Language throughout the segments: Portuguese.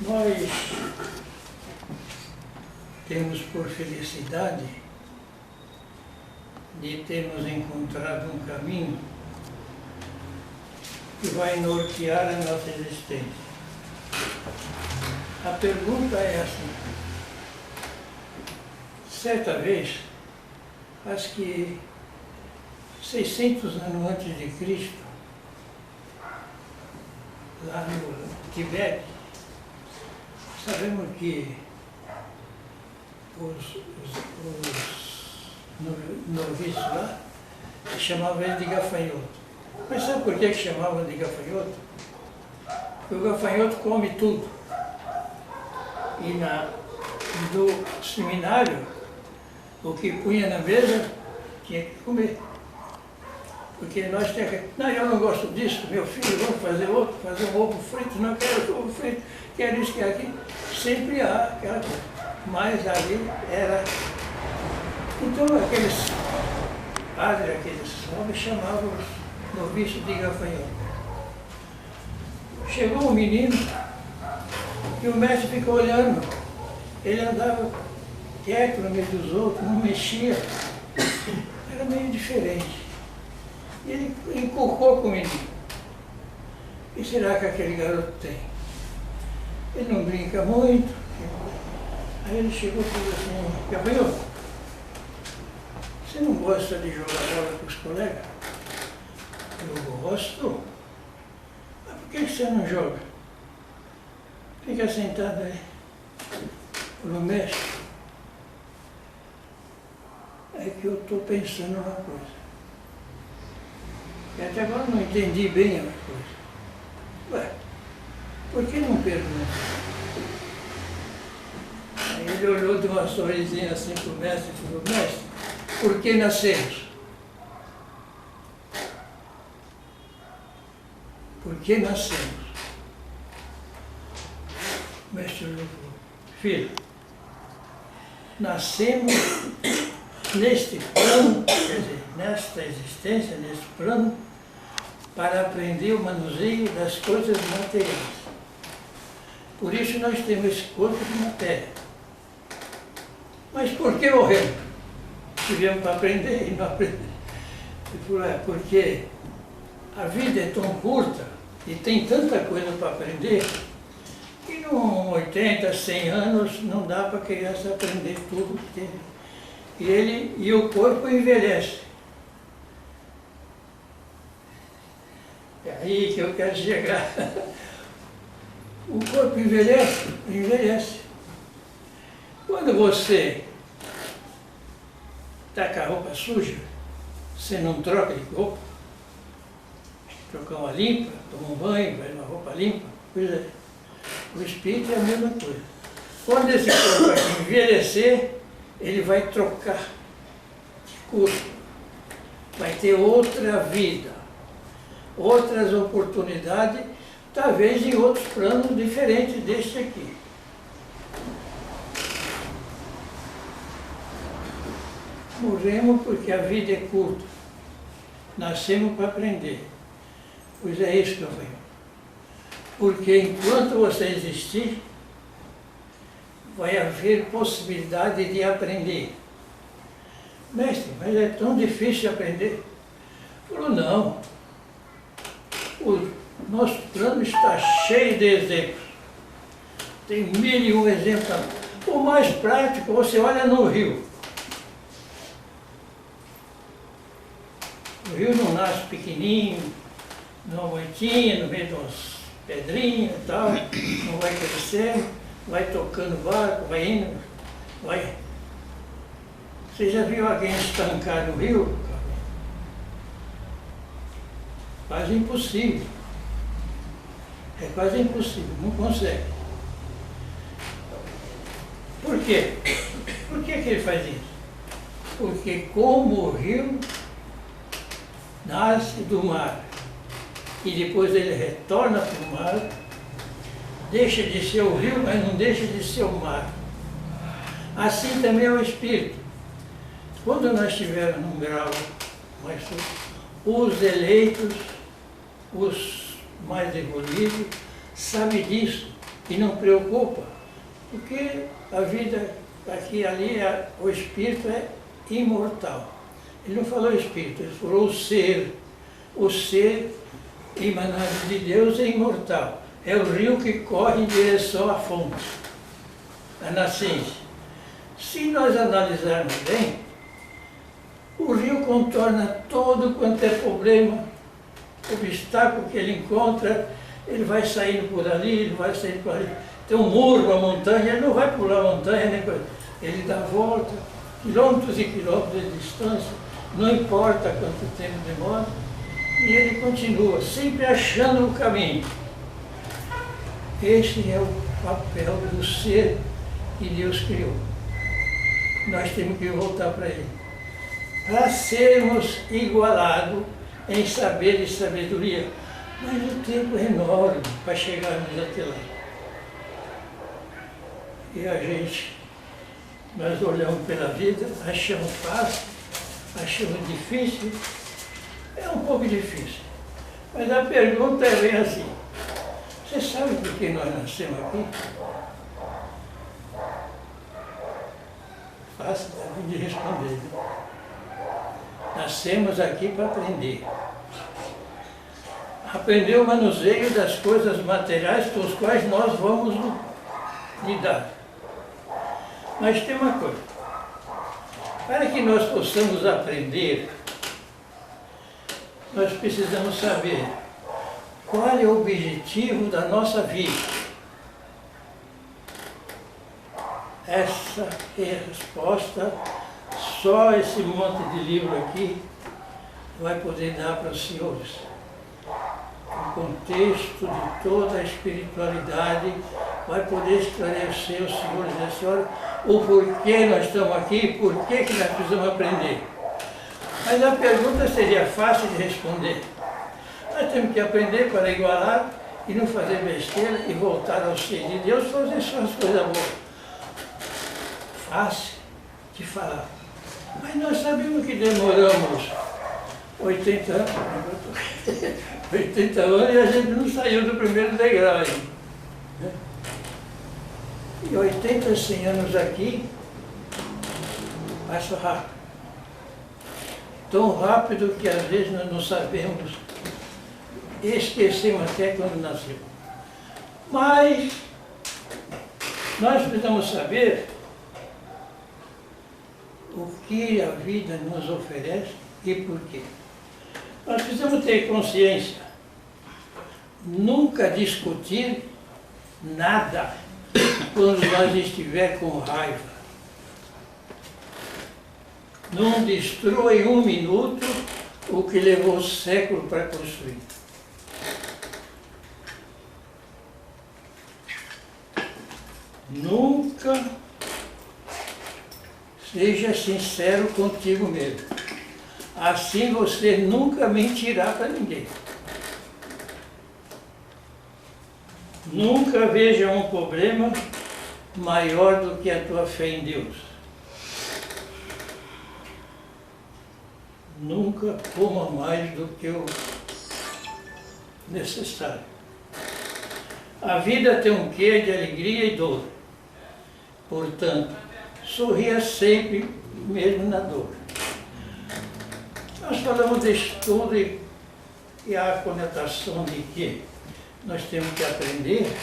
Nós temos por felicidade de termos encontrado um caminho que vai nortear a nossa existência. A pergunta é assim: certa vez, acho que 600 anos antes de Cristo, lá no Tibete, sabemos que os noviços lá chamavam ele de gafanhoto. Mas sabe por que chamavam de gafanhoto? Porque o gafanhoto come tudo. E no seminário, o que punha na mesa tinha que comer. Porque nós temos que... Não, eu não gosto disso, meu filho, vamos fazer outro, fazer um ovo frito, não quero ovo frito, quero isso, quero aquilo. Sempre há aquela coisa. Mas ali era... Então aqueles padres, aqueles homens chamavam os noviços de gafanhoto. Chegou um menino e o mestre ficou olhando. Ele andava quieto no meio dos outros, não mexia. Era meio diferente. E ele encucou com o menino. O que será que aquele garoto tem? Ele não brinca muito. Aí ele chegou e falou assim: gafanhoto, você não gosta de jogar bola com os colegas? Eu gosto. Mas por que você não joga? Fica sentado aí. Não mexe. É que eu estou pensando uma coisa. E até agora não entendi bem a coisa. Ué, por que não pergunta? Aí ele olhou de uma sorrisinha assim para o mestre e falou: mestre, por que nascemos? Por que nascemos? O mestre olhou e falou: filho, nascemos neste plano, quer dizer, nesta existência, neste plano, para aprender o manuseio das coisas materiais. Por isso nós temos esse corpo de matéria. Mas por que morremos? Tivemos para aprender e não aprender. Ele falou: é porque a vida é tão curta e tem tanta coisa para aprender que com 80, 100 anos não dá para a criança aprender tudo que tem. E o corpo envelhece. É aí que eu quero chegar. O corpo envelhece, envelhece. Quando você está com a roupa suja, você não troca de roupa, troca uma limpa, toma um banho, vai numa roupa limpa, pois é. O espírito é a mesma coisa. Quando esse corpo aqui envelhecer, ele vai trocar de corpo, vai ter outra vida, outras oportunidades, talvez em outros planos diferentes deste aqui. Morremos porque a vida é curta, nascemos para aprender, pois é isso que eu venho. Porque enquanto você existir, vai haver possibilidade de aprender. Mestre, mas é tão difícil aprender. Falou: não. O nosso plano está cheio de exemplos. Tem 1001 exemplos. O mais prático, você olha no rio. O rio não nasce pequenininho, numa moitinha, no meio de umas pedrinhas e tal, não vai crescendo, vai tocando barco, vai indo, vai. Você já viu alguém estancar no rio? Quase impossível. É quase impossível, não consegue. Por quê? Por que ele faz isso? Porque como o rio nasce do mar e depois ele retorna para o mar, deixa de ser o rio, mas não deixa de ser o mar. Assim também é o espírito. Quando nós estivermos num grau mais os eleitos, os mais evoluídos, sabem disso. e não preocupa, porque a vida aqui e ali, o espírito é imortal. Ele não falou espírito, ele falou o ser. O ser emanado de Deus é imortal. É o rio que corre em direção à fonte, à nascente. Se nós analisarmos bem, o rio contorna todo quanto é problema, obstáculo que ele encontra, ele vai saindo por ali, ele vai saindo por ali. Tem um muro, uma montanha, ele não vai pular a montanha, nem coisa. Ele dá volta, quilômetros e quilômetros de distância, não importa quanto tempo demora, e ele continua, sempre achando o caminho. Esse é o papel do ser que Deus criou. Nós temos que voltar para ele. Para sermos igualados em saber e sabedoria. Mas o tempo é enorme para chegarmos até lá. E a gente, nós olhamos pela vida, achamos fácil, achamos difícil. É um pouco difícil. Mas a pergunta é bem assim. Você sabe por que nós nascemos aqui? Fácil de responder. Né? Nascemos aqui para aprender. Aprender o manuseio das coisas materiais com as quais nós vamos lidar. Mas tem uma coisa. Para que nós possamos aprender, nós precisamos saber qual é o objetivo da nossa vida. Essa é a resposta, só esse monte de livro aqui vai poder dar para os senhores. O contexto de toda a espiritualidade vai poder esclarecer os senhores e as senhoras o porquê nós estamos aqui, por que nós precisamos aprender. Mas a pergunta seria fácil de responder. Nós temos que aprender para igualar e não fazer besteira e voltar ao ser de Deus, fazer só as coisas boas. Fácil de falar. Mas nós sabemos que demoramos 80 anos, 80 anos e a gente não saiu do primeiro degrau ainda. E 80, 100 anos aqui, passa rápido. Tão rápido que às vezes nós não sabemos, esquecemos até quando nasceu. Mas nós precisamos saber o que a vida nos oferece e por quê. Nós precisamos ter consciência, nunca discutir nada quando nós estiver com raiva. Não destrua em um minuto o que levou séculos para construir. Nunca seja sincero contigo mesmo. Assim você nunca mentirá para ninguém. Nunca veja um problema maior do que a tua fé em Deus. Nunca coma mais do que o necessário. A vida tem um quê de alegria e dor. Portanto, sorria sempre, mesmo na dor. Nós falamos disso tudo e há a conotação de que nós temos que aprender,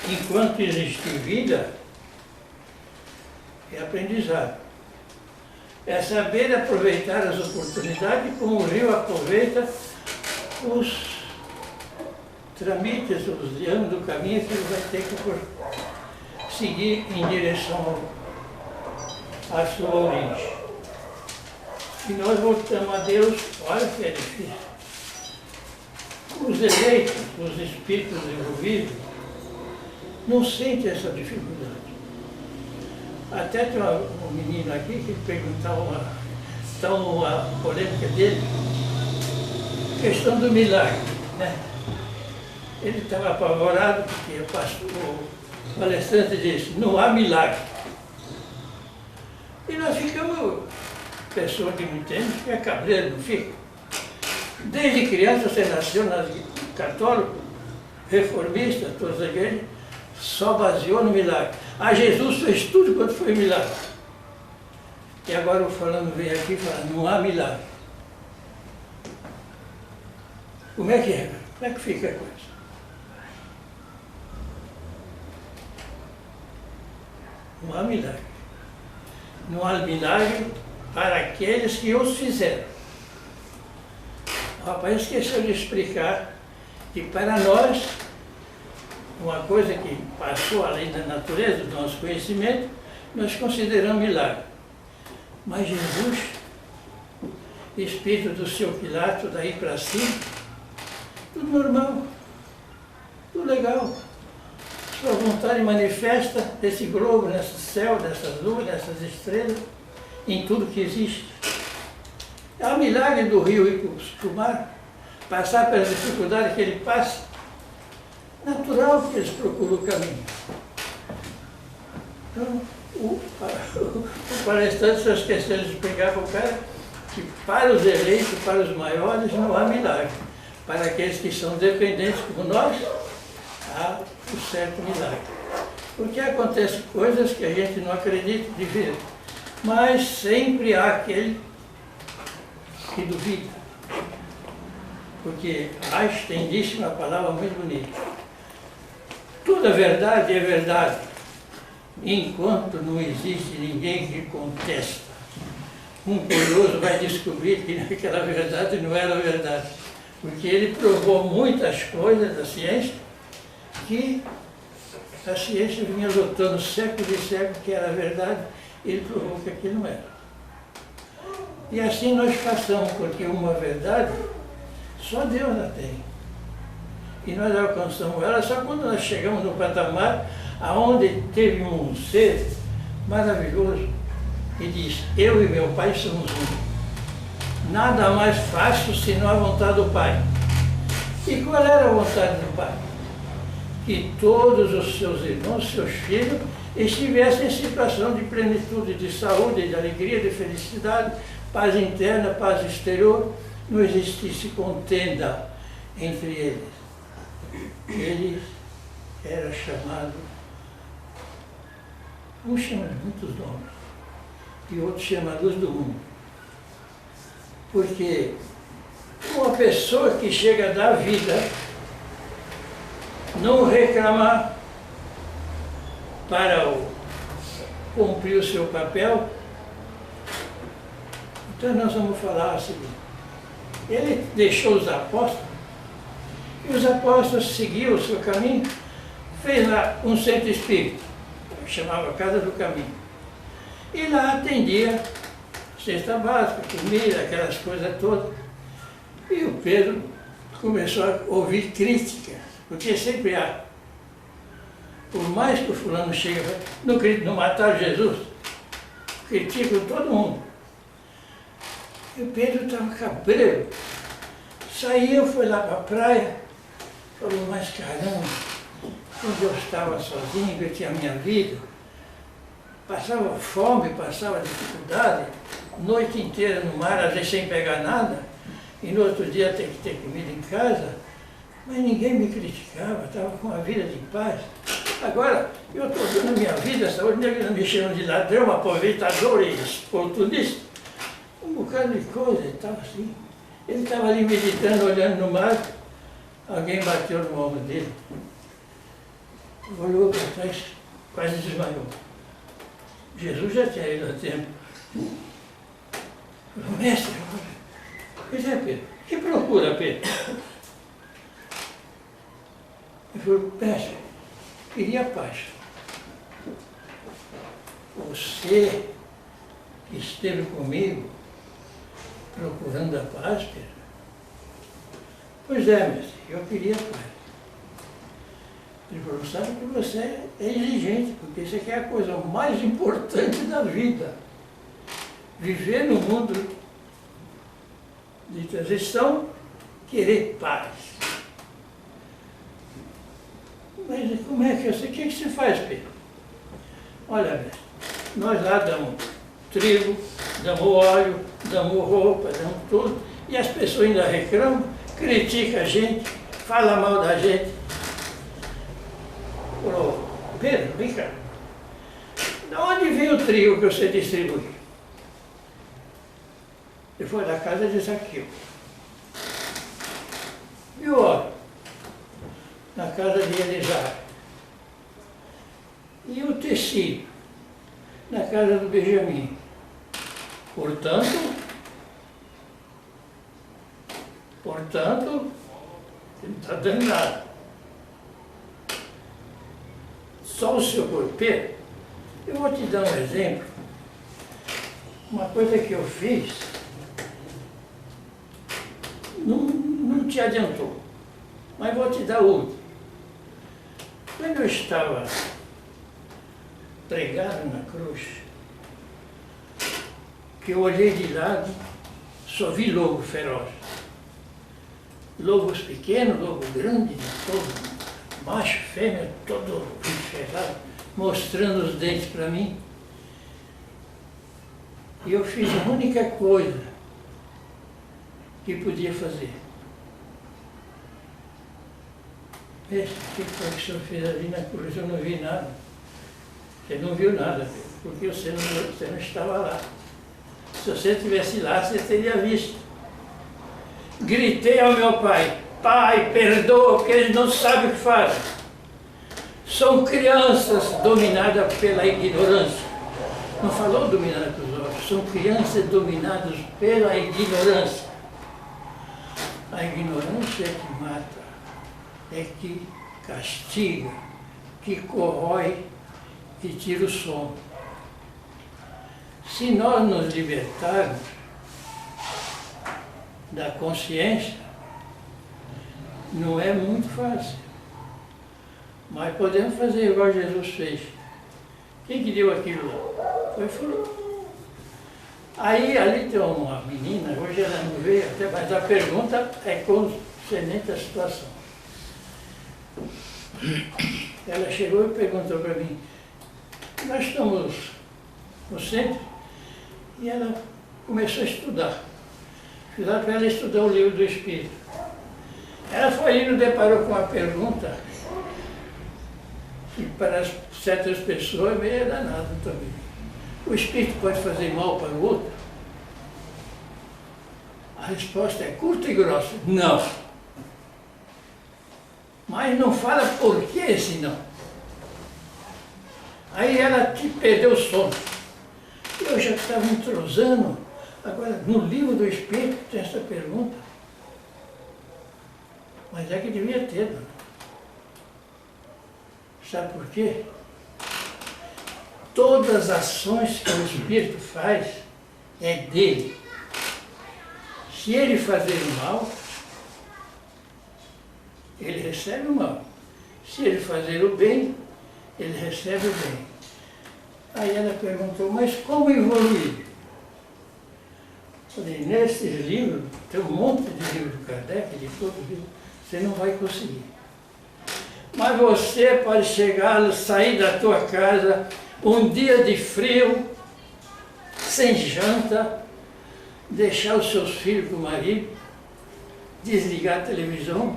enquanto existir vida, é aprendizado. É saber aproveitar as oportunidades como o rio aproveita os tramites, os anos do caminho que ele vai ter que seguir em direção à sua origem. E nós voltamos a Deus, olha que é difícil. Os eleitos, os espíritos envolvidos, não sentem essa dificuldade. Até tem um menino aqui que perguntava uma polêmica dele, questão do milagre, né? Ele estava apavorado porque o palestrante disse, não há milagre. E nós ficamos, pessoa que não entende, fica cabreiro, não fica. Desde criança você nasceu católico, reformista, todas as igrejas, só baseou no milagre. Ah, Jesus fez tudo quanto foi milagre. E agora o fulano vem aqui e fala, não há milagre. Como é que é? Como é que fica a coisa? Não há milagre. Não há milagre para aqueles que os fizeram. O rapaz esqueceu de explicar que para nós, uma coisa que passou além da natureza, do nosso conhecimento, nós consideramos milagre. Mas Jesus, espírito do seu Pilato, daí para cima, tudo normal, tudo legal. Sua vontade manifesta desse globo, nesse céu, dessas luzes, dessas estrelas, em tudo que existe. É o milagre do rio ir para o mar, passar pelas dificuldades que ele passa. Natural que eles procuram o caminho. Então, o palestrante só esqueceu de explicar para o cara que para os eleitos, para os maiores, não há milagre. Para aqueles que são dependentes como nós, há um certo milagre. Porque acontecem coisas que a gente não acredita de ver, mas sempre há aquele que duvida. Porque Einstein disse uma palavra muito bonita. Toda verdade é verdade, enquanto não existe ninguém que contesta. Um curioso vai descobrir que aquela verdade não era verdade, porque ele provou muitas coisas da ciência que a ciência vinha lutando séculos e séculos que era verdade, ele provou que aquilo não era. E assim nós passamos, porque uma verdade só Deus a tem. E nós alcançamos ela só quando nós chegamos no patamar aonde teve um ser maravilhoso que diz, eu e meu Pai somos um. Nada mais fácil senão a vontade do Pai. E qual era a vontade do Pai? Que todos os seus irmãos, seus filhos, estivessem em situação de plenitude, de saúde, de alegria, de felicidade, paz interna, paz exterior, não existisse contenda entre eles. Ele era chamado, um chama de muitos nomes, e outro chama a luz do mundo. Porque uma pessoa que chega a dar vida, não reclamar para cumprir o seu papel, então nós vamos falar o seguinte, ele deixou os apóstolos, e os apóstolos seguiam o seu caminho, fez lá um centro espírita, chamava Casa do Caminho. E lá atendia cesta básica, comida, aquelas coisas todas. E o Pedro começou a ouvir críticas, porque sempre há. Por mais que o fulano chegue e fale, não mataram Jesus, criticam todo mundo. E o Pedro estava cabreiro. Saiu, foi lá para a praia, falou, mas caramba, quando eu estava sozinho, eu tinha a minha vida, passava fome, passava dificuldade, noite inteira no mar, às vezes sem pegar nada, e no outro dia tem que ter comida em casa, mas ninguém me criticava, estava com uma vida de paz. Agora, eu estou dando minha vida, saúde, não me chamam de ladrão, aproveitador e oportunista, um bocado de coisa, ele estava assim. Ele estava ali meditando, olhando no mar, alguém bateu no ombro dele, olhou para trás, quase desmaiou. Jesus já tinha ido a tempo. Falou, mestre, pois é, Pedro, que procura, Pedro? Ele falou, mestre, queria paz. Você que esteve comigo procurando a paz, Pedro? Pois é, mestre, eu queria paz. Ele falou, sabe que você é exigente, porque isso aqui é a coisa mais importante da vida. Viver no mundo de transição, querer paz. Mas como é que eu sei? O que se faz, Pedro? Olha, mestre, nós lá damos trigo, damos óleo, damos roupa, damos tudo, e as pessoas ainda reclamam, criticam a gente, falam mal da gente. dizendo, Ricardo, de onde vem o trigo que você distribui? Ele foi da casa de Zaqueu. E o óleo? Na casa de Elisar. E o tecido? Na casa do Benjamim. Portanto, ele não está dando nada. Só o seu corpeiro. Eu vou te dar um exemplo. Uma coisa que eu fiz não te adiantou, mas vou te dar outra. Quando eu estava pregado na cruz, que eu olhei de lado, só vi lobo feroz. Lobos pequenos, lobo grande, todo, macho, fêmea, todo enferrado, mostrando os dentes para mim. E eu fiz a única coisa que podia fazer. Esse que foi que o senhor fez ali na cruz? Eu não vi nada. Você não viu nada, porque você não estava lá. Se você estivesse lá, você teria visto. Gritei ao meu pai, Pai, perdoa, porque eles não sabem o que fazem. São crianças dominadas pela ignorância. Não falou dominadas pelos olhos, são crianças dominadas pela ignorância. A ignorância é que mata, é que castiga, que corrói e tira o sono. Se nós nos libertarmos da consciência, não é muito fácil. Mas podemos fazer igual Jesus fez. Quem que deu aquilo lá? Foi fulano. Aí ali tem uma menina, hoje ela não veio até, mas a pergunta é concernente à situação. Ela chegou e perguntou para mim, nós estamos no centro, e ela começou a estudar. Fizeram para ela estudar o livro do Espírito. Ela foi indo e deparou com uma pergunta que para certas pessoas é meio danado também. O Espírito pode fazer mal para o outro? A resposta é curta e grossa, não. Mas não fala por que esse não. Aí ela te perdeu o sono. Eu já estava entrosando. Agora, no livro do Espírito tem essa pergunta. Mas é que devia ter, não. Sabe por quê? Todas as ações que o Espírito faz é dele. Se ele fazer o mal, ele recebe o mal. Se ele fazer o bem, ele recebe o bem. Aí ela perguntou, mas como evoluir? Falei, nesse livro, tem um monte de livros do Kardec, de todos os livros, você não vai conseguir. Mas você pode chegar, sair da tua casa, um dia de frio, sem janta, deixar os seus filhos com o marido, desligar a televisão,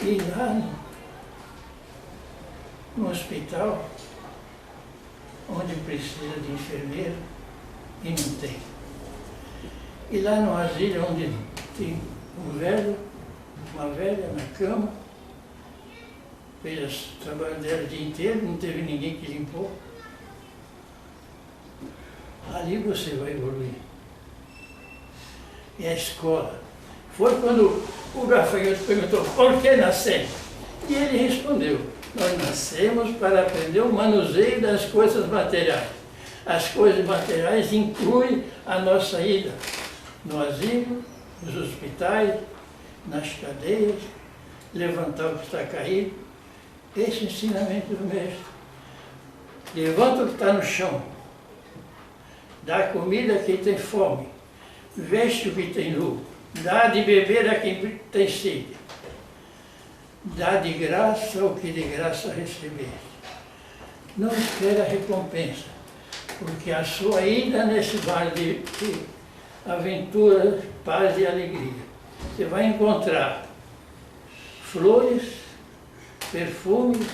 e ir lá no hospital, onde precisa de enfermeiro, e não tem. E lá no asilo, onde tem um velho, uma velha na cama, fez o trabalho dela o dia inteiro, não teve ninguém que limpou. Ali você vai evoluir. E a escola. Foi quando o gafanhoto perguntou, por que nascemos? E ele respondeu, nós nascemos para aprender o manuseio das coisas materiais. As coisas materiais incluem a nossa ida no asilo, nos hospitais, nas cadeias, levantar o que está caído. Esse ensinamento do mestre. Levanta o que está no chão, dá comida a quem tem fome, veste o que tem nu, dá de beber a quem tem sede, dá de graça o que de graça recebeste. Não espera recompensa, porque a sua ida nesse bar de aventura, paz e alegria, você vai encontrar flores, perfumes,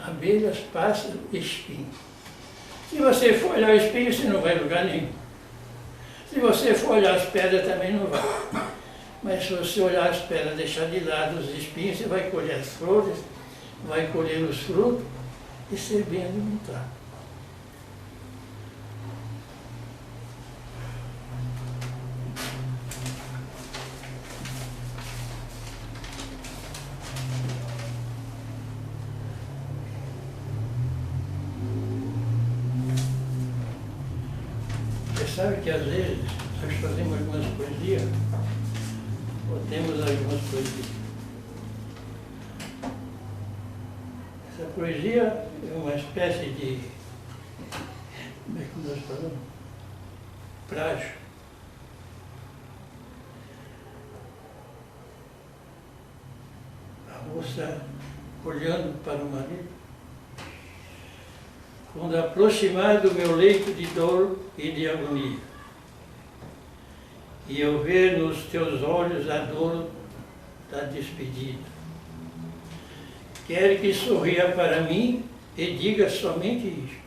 abelhas, pássaros, espinho. Se você for olhar o espinho, você não vai em lugar nenhum. Se você for olhar as pedras, também não vai. Mas se você olhar as pedras, deixar de lado os espinhos, você vai colher as flores, vai colher os frutos e ser bem alimentado. Você sabe que às vezes nós fazemos algumas poesias, ou temos algumas poesias. Essa poesia é uma espécie de, como é que nós falamos? Prágio. A moça olhando para o marido. Quando aproximar do meu leito de dor e de agonia, e eu ver nos teus olhos a dor da despedida, quero que sorria para mim e diga somente isso: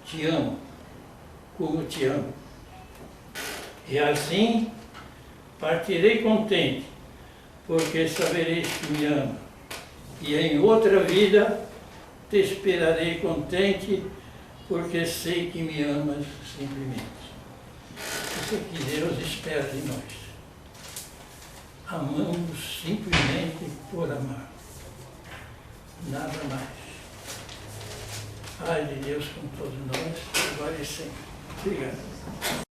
te amo, como te amo. E assim partirei contente, porque sabereis que me ama, e em outra vida te esperarei contente, porque sei que me amas simplesmente. Isso é que Deus espera de nós. Amamos simplesmente por amar. Nada mais. Paz de Deus com todos nós, agora e sempre. Obrigado.